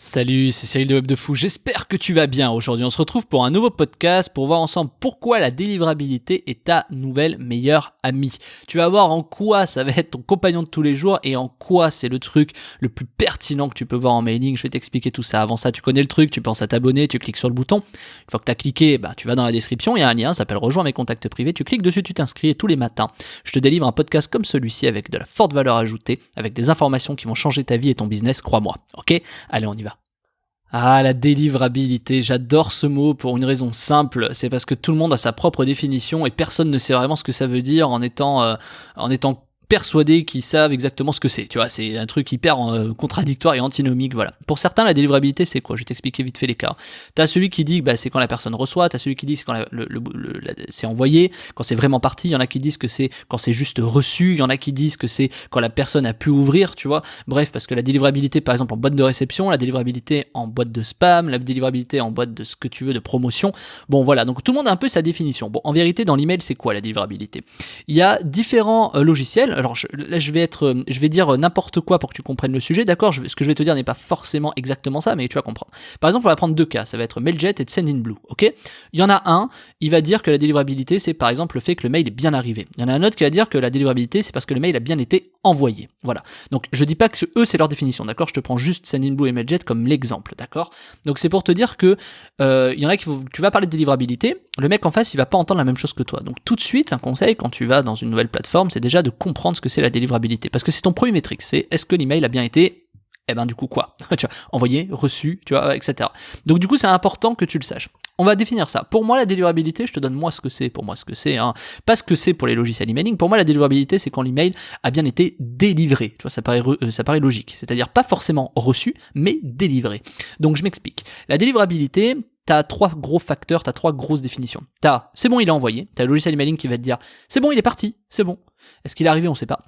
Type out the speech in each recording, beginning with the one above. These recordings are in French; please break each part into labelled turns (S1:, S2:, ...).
S1: Salut, c'est Cyril de Web de Fou, j'espère que tu vas bien. Aujourd'hui on se retrouve pour un nouveau podcast pour voir ensemble pourquoi la délivrabilité est ta nouvelle meilleure amie. Tu vas voir en quoi ça va être ton compagnon de tous les jours et en quoi c'est le truc le plus pertinent que tu peux voir en mailing. Je vais t'expliquer tout ça. Avant ça, tu connais le truc, tu penses à t'abonner, tu cliques sur le bouton. Une fois que tu as cliqué, tu vas dans la description, il y a un lien, ça s'appelle Rejoins mes contacts privés. Tu cliques dessus, tu t'inscris et tous les matins, je te délivre un podcast comme celui-ci avec de la forte valeur ajoutée, avec des informations qui vont changer ta vie et ton business, crois-moi. Ok ? Allez, on y va. Ah, la délivrabilité, j'adore ce mot pour une raison simple, c'est parce que tout le monde a sa propre définition et personne ne sait vraiment ce que ça veut dire en étant persuadés qu'ils savent exactement ce que c'est, tu vois, c'est un truc hyper contradictoire et antinomique, voilà. Pour certains, la délivrabilité, c'est quoi ? Je vais t'expliquer vite fait les cas. T'as celui qui dit que c'est quand la personne reçoit, t'as celui qui dit que c'est quand c'est envoyé, quand c'est vraiment parti, il y en a qui disent que c'est quand c'est juste reçu, il y en a qui disent que c'est quand la personne a pu ouvrir, tu vois. Bref, parce que la délivrabilité, par exemple, en boîte de réception, la délivrabilité en boîte de spam, la délivrabilité en boîte de ce que tu veux, de promotion, bon voilà, donc tout le monde a un peu sa définition. Bon, en vérité, dans l'email, c'est quoi la délivrabilité ? Il y a différents logiciels. Alors là, je vais dire n'importe quoi pour que tu comprennes le sujet, d'accord ? Ce que je vais te dire n'est pas forcément exactement ça, mais tu vas comprendre. Par exemple, on va prendre deux cas, ça va être Mailjet et Sendinblue, ok ? Il y en a un, il va dire que la délivrabilité, c'est par exemple le fait que le mail est bien arrivé. Il y en a un autre qui va dire que la délivrabilité, c'est parce que le mail a bien été envoyé. Voilà. Donc, je dis pas que eux, c'est leur définition, d'accord ? Je te prends juste Sendinblue et Mailjet comme l'exemple, d'accord ? Donc, c'est pour te dire que il y en a tu vas parler de délivrabilité, le mec en face, il va pas entendre la même chose que toi. Donc, tout de suite, un conseil quand tu vas dans une nouvelle plateforme, c'est déjà de comprendre ce que c'est la délivrabilité. Parce que c'est ton premier métrique, c'est est-ce que l'email a bien été, du coup quoi ? Tu vois, envoyé, reçu, tu vois, etc. Donc du coup, c'est important que tu le saches. On va définir ça. Pour moi, la délivrabilité, je te donne moi ce que c'est, pour moi ce que c'est, pas ce que c'est pour les logiciels emailing. Pour moi, la délivrabilité, c'est quand l'email a bien été délivré. Tu vois, ça paraît logique. C'est-à-dire pas forcément reçu, mais délivré. Donc je m'explique. La délivrabilité, t'as trois gros facteurs, t'as trois grosses définitions. T'as c'est bon, il est envoyé. T'as le logiciel emailing qui va te dire c'est bon, il est parti, c'est bon. Est-ce qu'il est arrivé ? On sait pas.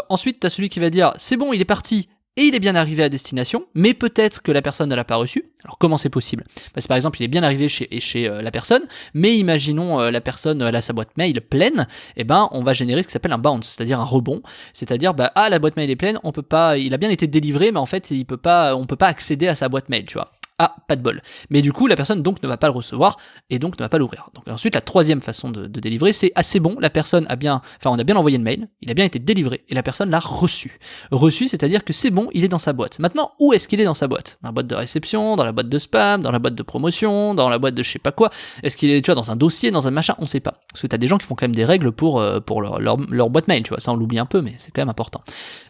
S1: Ensuite, t'as celui qui va dire c'est bon, il est parti et il est bien arrivé à destination, mais peut-être que la personne ne l'a pas reçu. Alors comment c'est possible ? C'est par exemple, il est bien arrivé chez la personne, mais imaginons la personne elle a sa boîte mail pleine, on va générer ce qui s'appelle un bounce, c'est-à-dire un rebond, c'est-à-dire la boîte mail est pleine, on peut pas, il a bien été délivré, mais en fait on peut pas accéder à sa boîte mail, tu vois. Ah, pas de bol. Mais du coup, la personne donc ne va pas le recevoir et donc ne va pas l'ouvrir. Donc ensuite, la troisième façon de délivrer, c'est assez bon, la personne on a bien envoyé le mail, il a bien été délivré et la personne l'a reçu. Reçu, c'est-à-dire que c'est bon, il est dans sa boîte. Maintenant, où est-ce qu'il est dans sa boîte ? Dans la boîte de réception, dans la boîte de spam, dans la boîte de promotion, dans la boîte de je sais pas quoi. Est-ce qu'il est, tu vois, dans un dossier, dans un machin ? On sait pas. Parce que t'as des gens qui font quand même des règles pour leur boîte mail, tu vois. Ça, on l'oublie un peu, mais c'est quand même important.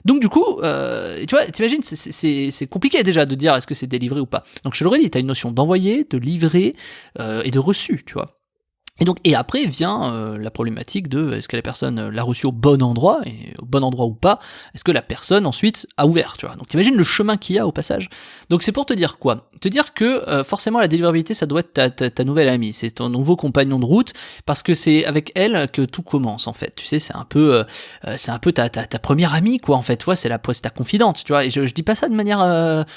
S1: Donc du coup, tu vois, t'imagines, c'est compliqué déjà de dire est-ce que c'est délivré ou pas. Donc je te l'aurais dit, tu as une notion d'envoyer, de livrer et de reçu, tu vois. Et après vient la problématique de est-ce que la personne l'a reçu au bon endroit, et au bon endroit ou pas, est-ce que la personne ensuite a ouvert, tu vois. Donc t'imagines le chemin qu'il y a au passage. Donc c'est pour te dire quoi ? Te dire que forcément la délivrabilité ça doit être ta nouvelle amie, c'est ton nouveau compagnon de route, parce que c'est avec elle que tout commence en fait. Tu sais, c'est un peu ta première amie quoi en fait, tu vois, c'est ta confidente, tu vois. Et je dis pas ça de manière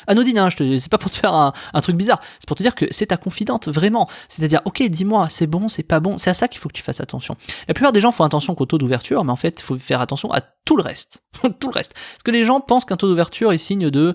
S1: anodine, hein, c'est pas pour te faire un truc bizarre, c'est pour te dire que c'est ta confidente vraiment. C'est-à-dire ok, dis-moi, c'est bon, c'est pas bon, c'est à ça qu'il faut que tu fasses attention. La plupart des gens font attention qu'au taux d'ouverture, mais en fait, il faut faire attention à tout le reste. Tout le reste. Parce que les gens pensent qu'un taux d'ouverture est signe de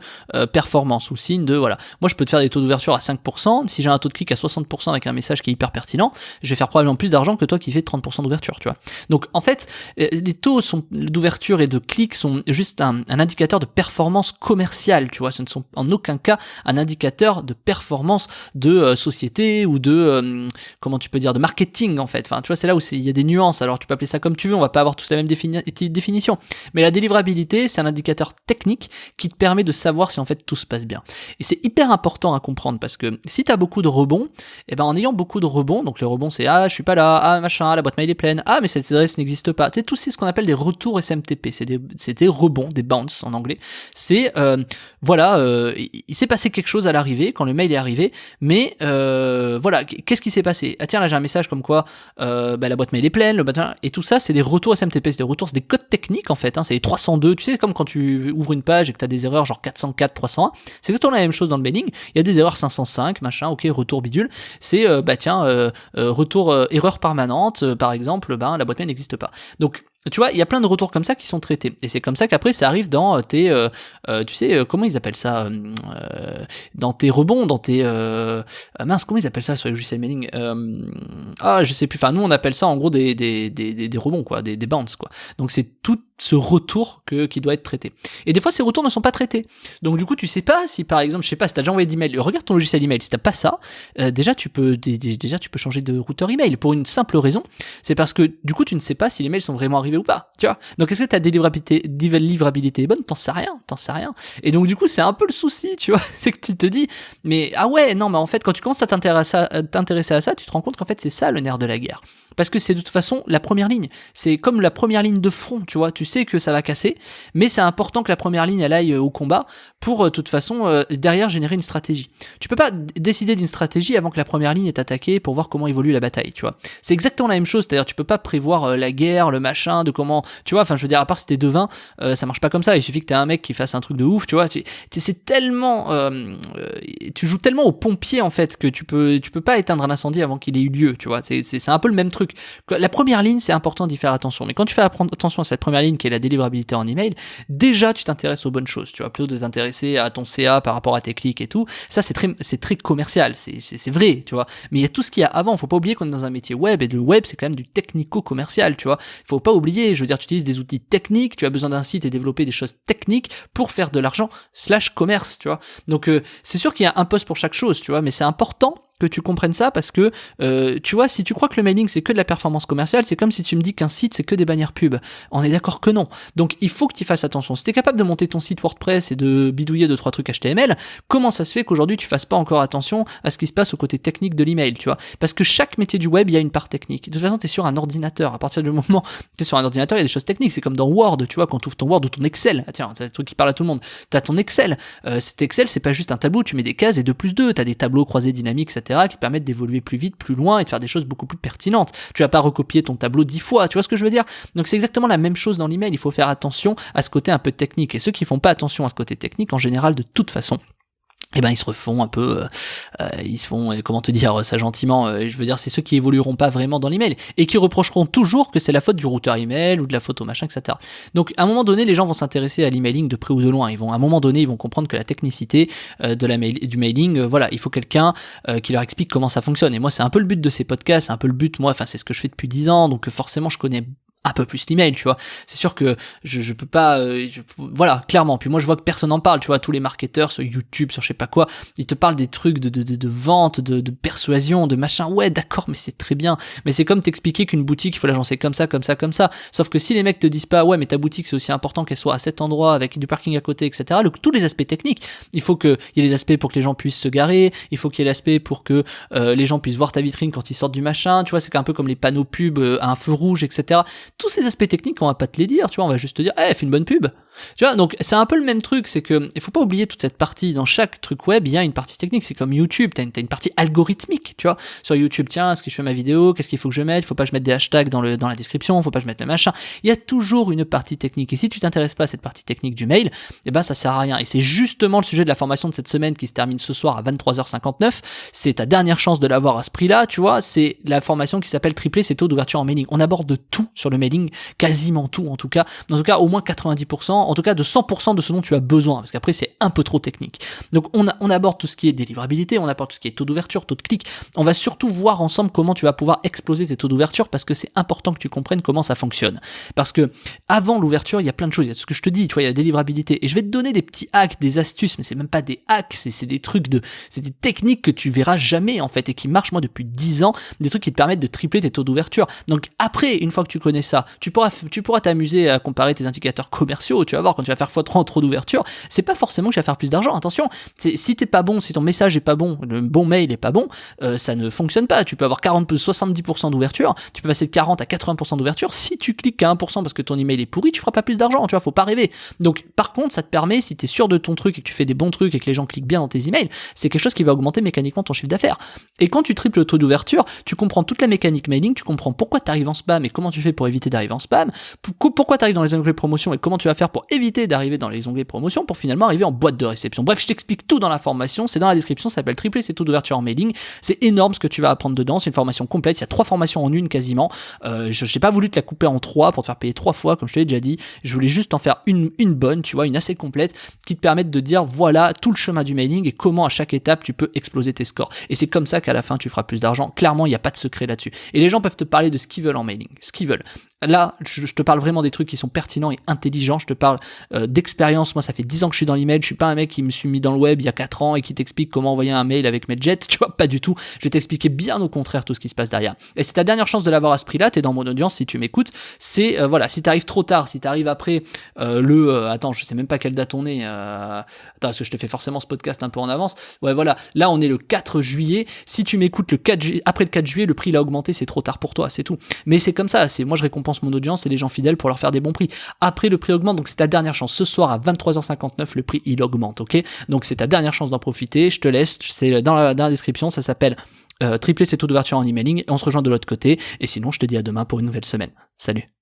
S1: performance, ou signe de, voilà, moi je peux te faire des taux d'ouverture à 5%, si j'ai un taux de clic à 60% avec un message qui est hyper pertinent, je vais faire probablement plus d'argent que toi qui fais 30% d'ouverture, tu vois. Donc en fait, les taux d'ouverture et de clic sont juste un indicateur de performance commerciale, tu vois, ce ne sont en aucun cas un indicateur de performance de société ou de, comment tu peux dire, de marketing en fait. Enfin, tu vois, c'est là où il y a des nuances. Alors, tu peux appeler ça comme tu veux, on va pas avoir tous la même définition. Mais la délivrabilité, c'est un indicateur technique qui te permet de savoir si en fait tout se passe bien. Et c'est hyper important à comprendre parce que si tu as beaucoup de rebonds, en ayant beaucoup de rebonds, donc les rebonds c'est je suis pas là, machin, la boîte mail est pleine, mais cette adresse n'existe pas. Tu sais, tout c'est ce qu'on appelle des retours SMTP, c'est des rebonds, des bounces en anglais. C'est il s'est passé quelque chose à l'arrivée quand le mail est arrivé, mais qu'est-ce qui s'est passé ? Ah tiens, là j'ai un message comme quoi la boîte mail est pleine, et tout ça c'est des retours SMTP, c'est des codes techniques en fait, c'est les 302, tu sais, comme quand tu ouvres une page et que tu as des erreurs genre 404, 301, c'est exactement la même chose dans le mailing, il y a des erreurs 505, machin, ok, retour bidule, c'est retour erreur permanente, par exemple, la boîte mail n'existe pas. Donc tu vois, il y a plein de retours comme ça qui sont traités. Et c'est comme ça qu'après, ça arrive dans tes, tu sais, comment ils appellent ça, dans tes rebonds, dans tes, mince, comment ils appellent ça sur les logiciels mailing, je sais plus. Enfin, nous, on appelle ça en gros des rebonds, quoi, des bounces, quoi. Donc c'est tout ce retour qui doit être traité. Et des fois, ces retours ne sont pas traités. Donc du coup, tu sais pas si, par exemple, je sais pas, si t'as déjà envoyé d'email, regarde ton logiciel email. Si t'as pas ça, déjà tu peux changer de routeur email pour une simple raison. C'est parce que du coup, tu ne sais pas si les mails sont vraiment arrivés ou pas, tu vois. Donc est-ce que ta délivrabilité est bonne? T'en sais rien. Et donc du coup, c'est un peu le souci, tu vois, c'est que tu te dis, mais ah ouais, non, mais en fait, quand tu commences à t'intéresser à ça, tu te rends compte qu'en fait, c'est ça le nerf de la guerre. Parce que c'est de toute façon la première ligne. C'est comme la première ligne de front, tu vois. Tu sais que ça va casser, mais c'est important que la première ligne elle aille au combat pour de toute façon derrière générer une stratégie. Tu peux pas décider d'une stratégie avant que la première ligne est attaquée pour voir comment évolue la bataille, tu vois. C'est exactement la même chose, c'est-à-dire tu peux pas prévoir la guerre, le machin, de comment, tu vois. Enfin, je veux dire, à part si t'es devin, ça marche pas comme ça. Il suffit que t'aies un mec qui fasse un truc de ouf, tu vois. C'est tellement, tu joues tellement au pompier en fait que tu peux pas éteindre un incendie avant qu'il ait eu lieu, tu vois. C'est un peu le même truc. La première ligne, c'est important d'y faire attention. Mais quand tu fais attention à cette première ligne qui est la délivrabilité en email, déjà tu t'intéresses aux bonnes choses. Tu vois, plutôt de t'intéresser à ton CA par rapport à tes clics et tout. Ça, c'est très commercial. C'est vrai, tu vois. Mais il y a tout ce qu'il y a avant. Faut pas oublier qu'on est dans un métier web et le web, c'est quand même du technico-commercial, tu vois. Faut pas oublier. Je veux dire, tu utilises des outils techniques. Tu as besoin d'un site et développer des choses techniques pour faire de l'argent /commerce, tu vois. Donc, c'est sûr qu'il y a un poste pour chaque chose, tu vois. Mais c'est important que tu comprennes ça parce que tu vois, si tu crois que le mailing c'est que de la performance commerciale, c'est comme si tu me dis qu'un site c'est que des bannières pub. On est d'accord que non. Donc il faut que tu fasses attention. Si t'es capable de monter ton site WordPress et de bidouiller 2-3 trucs HTML, comment ça se fait qu'aujourd'hui tu fasses pas encore attention à ce qui se passe au côté technique de l'email, tu vois? Parce que chaque métier du web, il y a une part technique. De toute façon, t'es sur un ordinateur. À partir du moment où t'es sur un ordinateur, il y a des choses techniques. C'est comme dans Word, tu vois, quand tu ouvres ton Word ou ton Excel. Ah tiens, c'est un truc qui parle à tout le monde. T'as ton Excel. Cet Excel, c'est pas juste un tableau, tu mets des cases et 2+2. T'as des tableaux croisés dynamiques, etc., qui permettent d'évoluer plus vite, plus loin et de faire des choses beaucoup plus pertinentes. Tu vas pas recopier ton tableau 10 fois, tu vois ce que je veux dire? Donc c'est exactement la même chose dans l'email, il faut faire attention à ce côté un peu technique. Et ceux qui font pas attention à ce côté technique, en général, de toute façon, eh ben ils se refont un peu, ils se font, comment te dire ça gentiment, je veux dire c'est ceux qui évolueront pas vraiment dans l'email et qui reprocheront toujours que c'est la faute du routeur email ou de la faute au machin, etc. Donc à un moment donné, les gens vont s'intéresser à l'emailing de près ou de loin. À un moment donné, ils vont comprendre que la technicité du mailing, voilà, il faut quelqu'un qui leur explique comment ça fonctionne. Et moi, c'est un peu le but de ces podcasts, c'est un peu le but, moi, enfin c'est ce que je fais depuis 10 ans, donc forcément je connais un peu plus l'email, tu vois. C'est sûr que je peux pas, voilà, clairement. Puis moi, je vois que personne n'en parle, tu vois. Tous les marketeurs sur YouTube, sur je sais pas quoi, ils te parlent des trucs de vente, de persuasion, de machin. Ouais, d'accord, mais c'est très bien. Mais c'est comme t'expliquer qu'une boutique, il faut l'agencer comme ça, comme ça, comme ça. Sauf que si les mecs te disent pas, ouais, mais ta boutique, c'est aussi important qu'elle soit à cet endroit, avec du parking à côté, etc. Tous les aspects techniques. Il faut qu'il y ait les aspects pour que les gens puissent se garer. Il faut qu'il y ait l'aspect pour que les gens puissent voir ta vitrine quand ils sortent du machin. Tu vois, c'est un peu comme les panneaux pub à un feu rouge, etc. Tous ces aspects techniques, on va pas te les dire, tu vois, on va juste te dire, fais une bonne pub. Tu vois, donc c'est un peu le même truc, c'est que il faut pas oublier toute cette partie. Dans chaque truc web, il y a une partie technique. C'est comme YouTube, t'as une partie algorithmique, tu vois. Sur YouTube, tiens, est-ce que je fais ma vidéo, qu'est-ce qu'il faut que je mette, faut pas que je mette des hashtags dans la description, faut pas que je mette le machin. Il y a toujours une partie technique. Et si tu t'intéresses pas à cette partie technique du mail, eh ben ça sert à rien. Et c'est justement le sujet de la formation de cette semaine qui se termine ce soir à 23h59. C'est ta dernière chance de l'avoir à ce prix-là, tu vois. C'est la formation qui s'appelle Tripler ses taux d'ouverture en mailing. On aborde tout sur le mailing, quasiment tout en tout cas. Dans tout cas, au moins 90%, en tout cas de 100% de ce dont tu as besoin, parce qu'après c'est un peu trop technique. Donc on aborde tout ce qui est délivrabilité, on aborde tout ce qui est taux d'ouverture, taux de clic. On va surtout voir ensemble comment tu vas pouvoir exploser tes taux d'ouverture, parce que c'est important que tu comprennes comment ça fonctionne. Parce que avant l'ouverture, il y a plein de choses. Il y a tout ce que je te dis, tu vois, il y a la délivrabilité. Et je vais te donner des petits hacks, des astuces, mais c'est même pas des hacks, c'est des trucs c'est des techniques que tu verras jamais en fait et qui marchent moi depuis 10 ans, des trucs qui te permettent de tripler tes taux d'ouverture. Donc après, une fois que tu connais ça, tu pourras t'amuser à comparer tes indicateurs commerciaux. Tu vas voir, quand tu vas faire x3 en taux d'ouverture, c'est pas forcément que tu vas faire plus d'argent. Attention, si t'es pas bon, si ton message est pas bon, le bon mail est pas bon, ça ne fonctionne pas. Tu peux avoir 70% d'ouverture, tu peux passer de 40 à 80% d'ouverture. Si tu cliques qu'à 1% parce que ton email est pourri, tu feras pas plus d'argent, tu vois, faut pas rêver. Donc par contre, ça te permet, si t'es sûr de ton truc et que tu fais des bons trucs et que les gens cliquent bien dans tes emails, c'est quelque chose qui va augmenter mécaniquement ton chiffre d'affaires. Et quand tu triples le taux d'ouverture, tu comprends toute la mécanique mailing, tu comprends pourquoi t'arrives en spam et comment tu fais pour éviter éviter d'arriver en spam, pourquoi tu arrives dans les onglets promotion et comment tu vas faire pour éviter d'arriver dans les onglets promotion pour finalement arriver en boîte de réception. Bref, je t'explique tout dans la formation, c'est dans la description, ça s'appelle Tripler ses taux d'ouverture en mailing. C'est énorme ce que tu vas apprendre dedans, c'est une formation complète, il y a 3 formations en une quasiment. Je n'ai pas voulu te la couper en 3 pour te faire payer 3 fois, comme je te l'ai déjà dit. Je voulais juste en faire une bonne, tu vois, une assez complète qui te permette de dire voilà tout le chemin du mailing et comment à chaque étape tu peux exploser tes scores. Et c'est comme ça qu'à la fin tu feras plus d'argent. Clairement, il n'y a pas de secret là-dessus. Et les gens peuvent te parler de ce qu'ils veulent en mailing, ce qu'ils veulent. Là, je te parle vraiment des trucs qui sont pertinents et intelligents. Je te parle d'expérience. Moi, ça fait 10 ans que je suis dans l'email. Je suis pas un mec qui me suis mis dans le web il y a 4 ans et qui t'explique comment envoyer un mail avec MailJet. Tu vois, pas du tout. Je vais t'expliquer bien au contraire tout ce qui se passe derrière. Et c'est ta dernière chance de l'avoir à ce prix-là. T'es dans mon audience si tu m'écoutes. C'est, voilà, si t'arrives trop tard, si t'arrives après attends, je sais même pas quelle date on est. Attends, parce que je te fais forcément ce podcast un peu en avance. Ouais, voilà. Là, on est le 4 juillet. Si tu m'écoutes le 4 juillet, après le 4 juillet, le prix il a augmenté. C'est trop tard pour toi. C'est tout. Mais c'est comme ça. Moi, je récompense mon audience et les gens fidèles pour leur faire des bons prix. Après, le prix augmente, donc c'est ta dernière chance. Ce soir à 23h59, le prix il augmente, ok? Donc c'est ta dernière chance d'en profiter. Je te laisse, c'est dans la description, ça s'appelle Tripler ses taux d'ouverture en emailing et on se rejoint de l'autre côté. Et sinon, je te dis à demain pour une nouvelle semaine. Salut.